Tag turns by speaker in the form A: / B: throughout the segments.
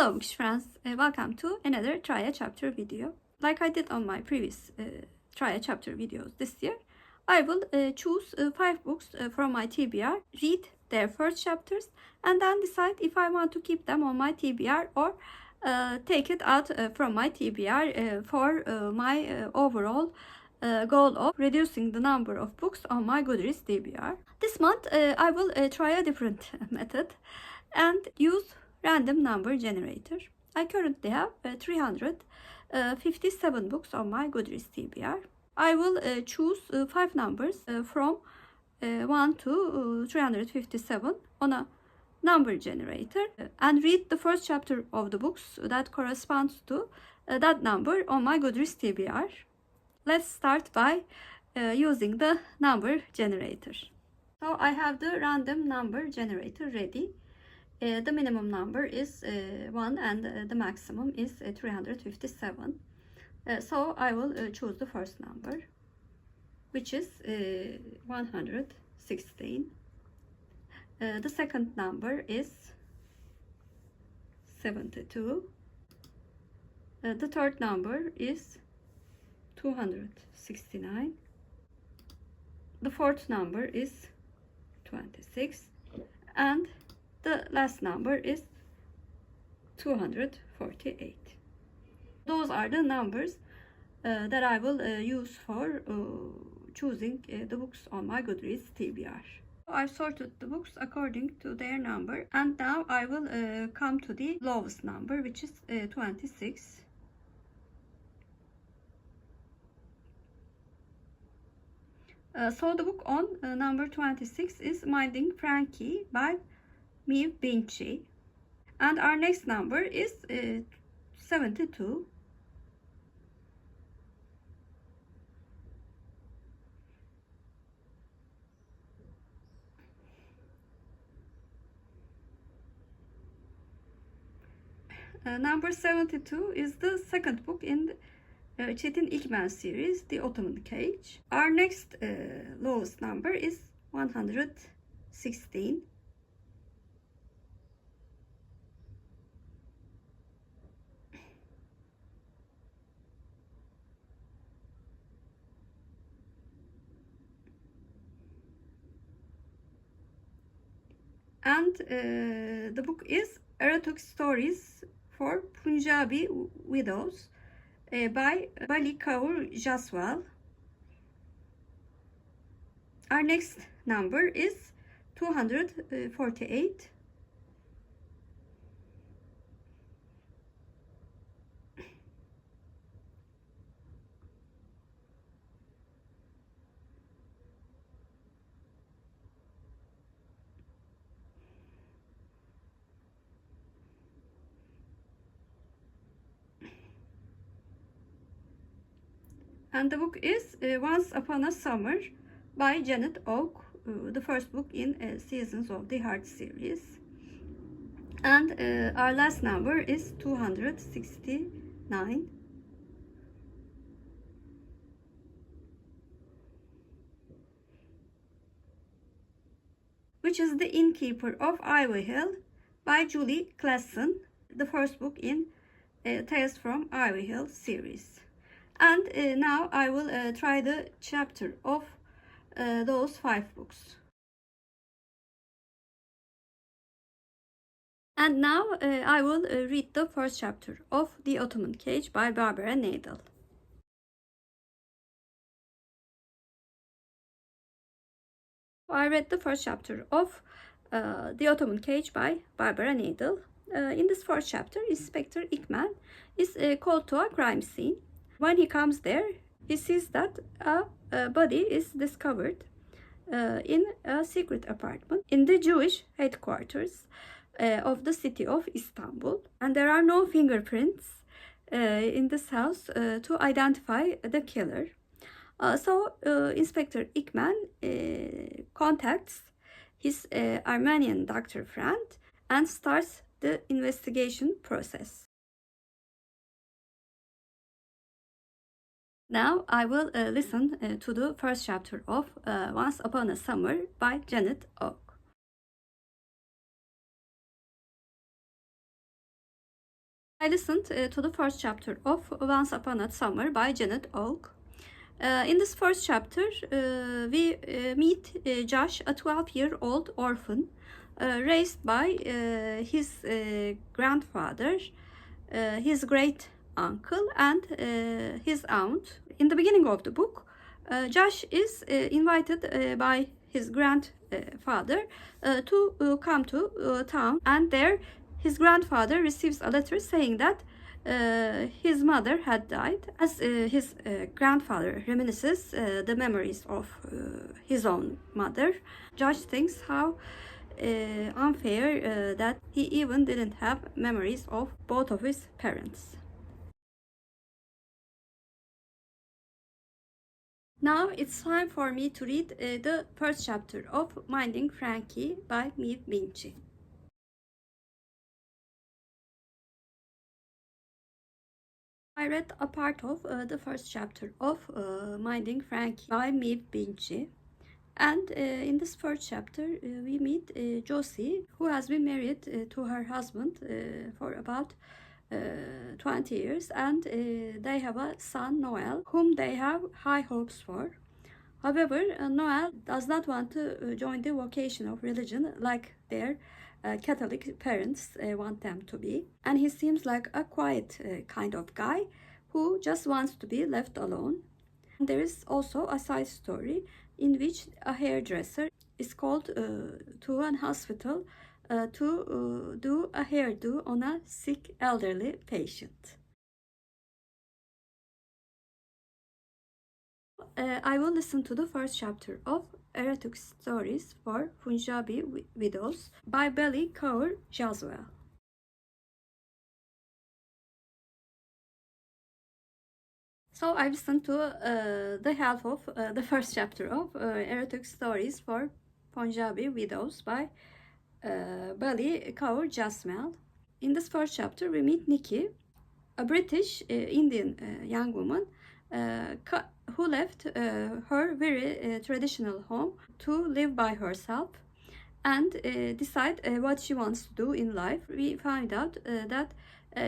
A: Hello Bookish friends, welcome to another Try a Chapter video. Like I did on my previous Try a Chapter videos this year, I will choose 5 books from my TBR, read their first chapters, and then decide if I want to keep them on my TBR or take it out from my TBR for my overall goal of reducing the number of books on my Goodreads TBR. This month I will try a different method and use random number generator. I currently have 357 books on my Goodreads TBR. I will choose 5 numbers from 1 to 357 on a number generator and read the first chapter of the books that corresponds to that number on my Goodreads TBR. Let's start by using the number generator. So I have the random number generator ready. The minimum number is 1 and the maximum is 357. So I will choose the first number, which is 116. The second number is 72. The third number is 269. The fourth number is 26. And the last number is 248. Those are the numbers that I will use for choosing the books on my Goodreads TBR. I've sorted the books according to their number, and now I will come to the lowest number, which is 26. So the book on number 26 is Minding Frankie by Meave, Binchy, and our next number is 72. Number 72 is the second book in the Chastiny G series, The Ottoman Cage. Our next lowest number is 116. And the book is Erotic Stories for Punjabi Widows by Balli, Kaur, Jaswall. Our next number is 248. And the book is Once Upon a Summer by Janette, the first book in Seasons of the Heart series. And our last number is 269. Which is The Innkeeper of Ivy Hill by Julie Klassen, the first book in Tales from Ivy Hill series. And now I will try the chapter of those 5 books. And now I will read the first chapter of The Ottoman Cage by Barbara Nadel. I read the first chapter of The Ottoman Cage by Barbara Nadel. In this first chapter, Inspector Ickman is called to a crime scene. When he comes there, he sees that a body is discovered in a secret apartment in the Jewish headquarters of the city of Istanbul. And there are no fingerprints in this house to identify the killer. So Inspector Ickman contacts his Armenian doctor friend and starts the investigation process. Now I will listen to the first chapter of Once Upon a Summer by Janette. I listened to the first chapter of Once Upon a Summer by Janette. In this first chapter, we meet Josh, a 12-year-old orphan, raised by his grandfather, his great uncle, and his aunt. In the beginning of the book, Josh is invited by his grandfather to come to town, and there his grandfather receives a letter saying that his mother had died. As his grandfather reminisces the memories of his own mother, Josh thinks how unfair that he even didn't have memories of both of his parents. Now it's time for me to read the first chapter of Minding Frankie by Meave Binchy. I read a part of the first chapter of Minding Frankie by Meave Binchy. And in this first chapter, we meet Josie, who has been married to her husband for about 20 years, and they have a son, Noel, whom they have high hopes for. However, Noel does not want to join the vocation of religion like their Catholic parents want them to be. And he seems like a quiet kind of guy who just wants to be left alone. And there is also a side story in which a hairdresser is called to an hospital to do a hairdo on a sick elderly patient. I will listen to the first chapter of Erotic Stories for Punjabi Widows by Balli, Kaur, Jaswall. So I listened to the half of the first chapter of Erotic Stories for Punjabi Widows by Balli, Kaur, Jaswall. In this first chapter, we meet Nikki, a British Indian young woman who left her very traditional home to live by herself and decide what she wants to do in life. We find out that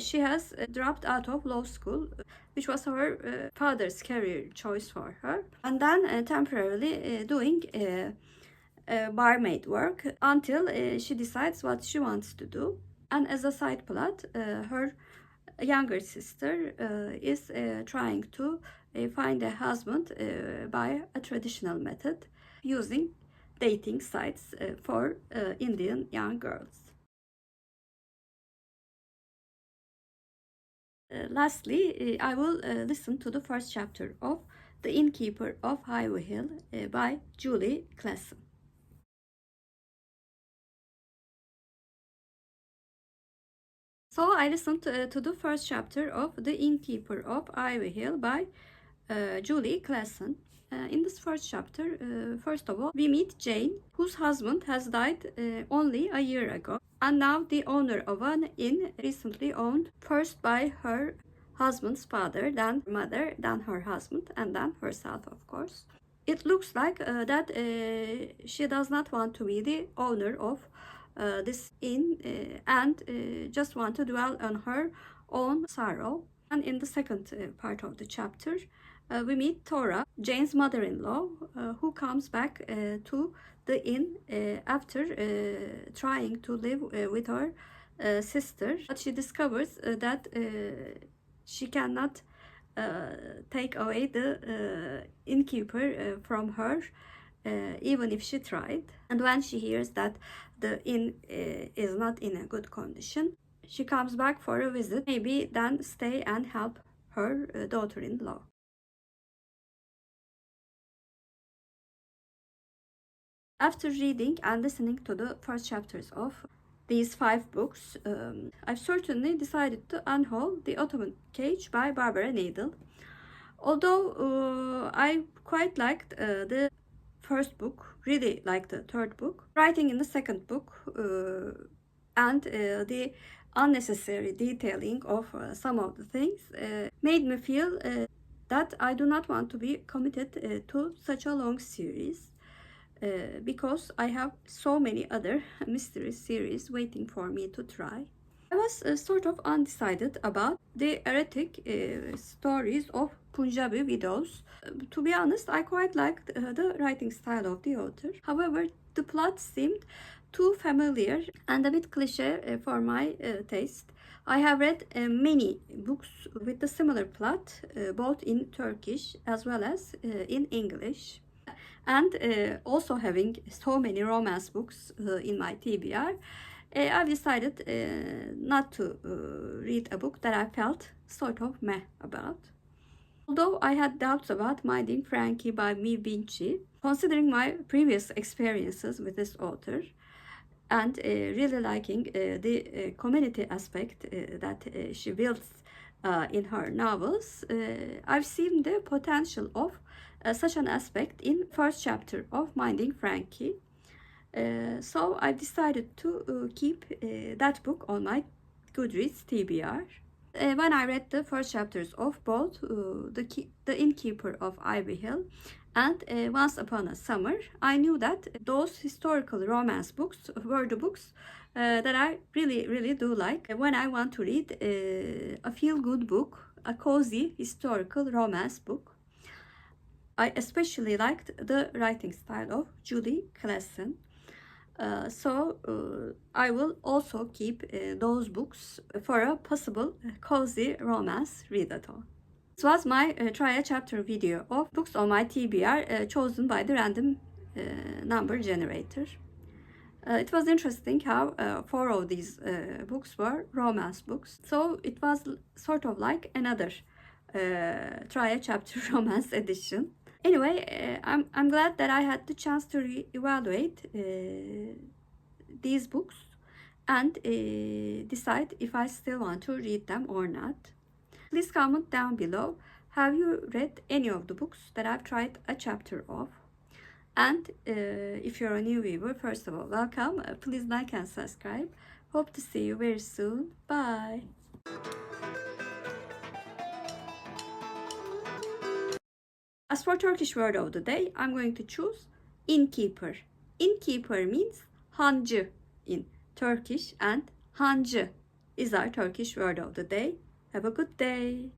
A: she has dropped out of law school, which was her father's career choice for her, and then temporarily doing barmaid work until she decides what she wants to do. And as a side plot, her younger sister is trying to find a husband by a traditional method using dating sites for Indian young girls. Lastly, I will listen to the first chapter of The Innkeeper of Highway Hill by Julie Klassen. So I listened to the first chapter of The Innkeeper of Ivy Hill by Julie Klassen. In this first chapter, first of all, we meet Jane, whose husband has died only a year ago, and now the owner of an inn recently owned first by her husband's father, then mother, then her husband, and then herself, of course. It looks like that she does not want to be the owner of this inn and just want to dwell on her own sorrow. And in the second part of the chapter, we meet Tora, Jane's mother-in-law, who comes back to the inn after trying to live with her sister. But she discovers that she cannot take away the innkeeper from her, even if she tried. And when she hears that the inn is not in a good condition, she comes back for a visit, maybe then stay and help her daughter-in-law. After reading and listening to the first chapters of these 5 books, I've certainly decided to unhaul The Ottoman Cage by Barbara Nadel. Although I quite liked the first book, really liked the third book, writing in the second book and the unnecessary detailing of some of the things made me feel that I do not want to be committed to such a long series. Because I have so many other mystery series waiting for me to try. I was sort of undecided about the erotic stories of Punjabi widows. To be honest, I quite liked the writing style of the author. However, the plot seemed too familiar and a bit cliche for my taste. I have read many books with a similar plot, both in Turkish as well as in English. And also having so many romance books in my TBR, I've decided not to read a book that I felt sort of meh about. Although I had doubts about Minding Frankie by Meave Binchy, considering my previous experiences with this author and really liking the community aspect that she builds in her novels, I've seen the potential of such an aspect in first chapter of Minding Frankie. So I decided to keep that book on my Goodreads TBR. When I read the first chapters of both the Innkeeper of Ivy Hill and Once Upon a Summer, I knew that those historical romance books were the books that I really do like when I want to read a feel-good book, a cozy historical romance book. I especially liked the writing style of Julie Klassen. So I will also keep those books for a possible cozy romance readathon. This was my try a chapter video of books on my TBR chosen by the random number generator. It was interesting how 4 of these books were romance books. So it was sort of like another try a chapter romance edition. Anyway, I'm glad that I had the chance to re-evaluate these books and decide if I still want to read them or not. Please comment down below, have you read any of the books that I've tried a chapter of? And if you're a new viewer, first of all, welcome. Please like and subscribe. Hope to see you very soon. Bye. As for Turkish word of the day, I'm going to choose Innkeeper. Innkeeper means hancı in Turkish, and hancı is our Turkish word of the day. Have a good day.